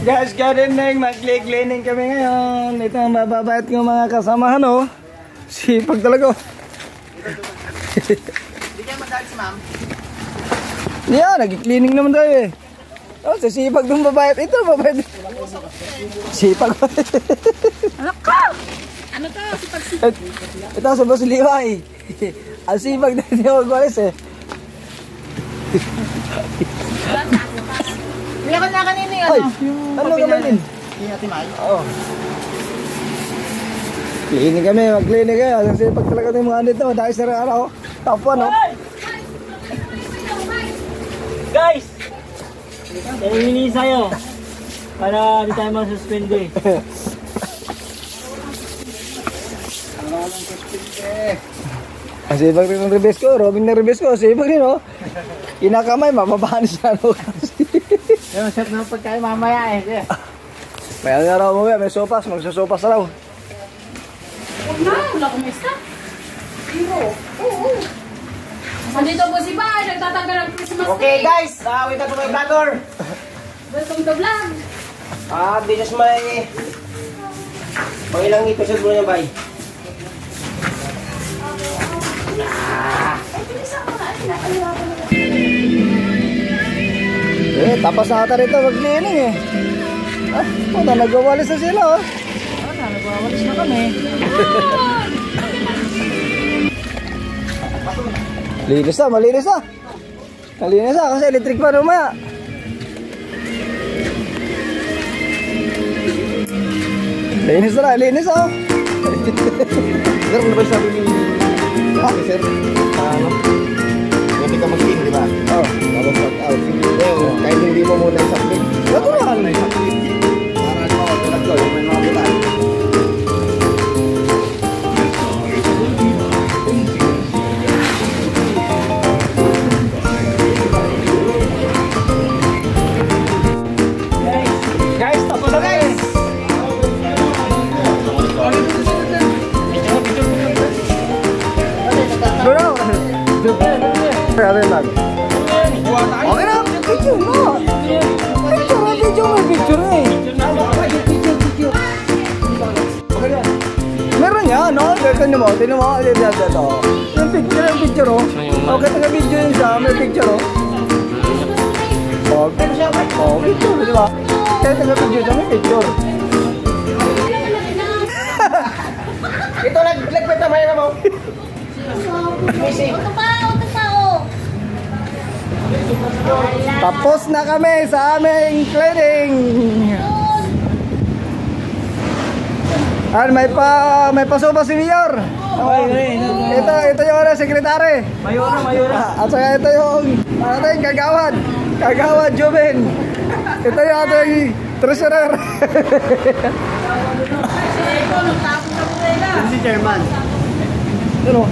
Guys, gardening, mag-cleaning kami ngayon. Ito ang mababait ng mga kasamahan, oh. Sipag talaga, oh. Hindi kayo magalit si ma'am? Yeah, nag-cleaning naman tayo, eh. Oh, sa sipag ng babayat. Ito, babayat. Sipag. Ano ka? Ano to? Sipag-sipag. Ito, sa Boss Liway. Ang sipag na hindi magwalis, eh. Kuya ka na kanina yung Ay, yung ano naman din? Yung Ate May? Oo. Cleaning kami, mag-cleaning kayo. Ang sipag talaga ng mga nito. Dahil sa araw, top 1, oh. Guys! Nahihili sa'yo. Para di tayo masuspend eh. Ang sipag rin ng revest ko. Robin na revest ko. Sipag rin, oh. Kinakamay, mababaan siya, no? Yung set na pagkain mamaya eh. Kaya nga raw mamaya, may sopas. Magsasopas raw. Huwag na, wala kong isa. Zero. Oo. Nandito po si Bay, nagtatagal ang Christmas Okay Day. guys, wait up to my vlogger. Welcome to vlog. This is my pangilang episode mo na bay. Tapos na ata rito mag-cleaning, eh. Puta, nagwawalis na sila, oh. Nagwawalis na kami. Linis na, malinis na. Malinis na kasi electric pa rumaya. Linis na, linis oh. Sir, ano ba sabi ni sir? Ano? Hindi ka mag-in, di ba? Oh, Tapos pag-out. Kahit hindi mo muna isapin. natural. Para ano ako, pinaglo, yung may mga bulan. Guys, tapos na guys. Bro, grabe lang. Okay na, picture mo. Picture eh. Meron yan, no? Tignan mo, dito. Yung picture, oh. Okay, taga-video yun siya, may picture, oh. Oh, picture, di ba? Kaya taga-video siya, may picture. Ito, nagpit na may mo. Ito pa, oh. Tapos na kami sa aming cleaning. May pasoba si Mayor. Ito yung sekretary. Mayora. At saka ito yung ating kagawad Joven. Ito yung ating treasurer. Si Chairman. Ano?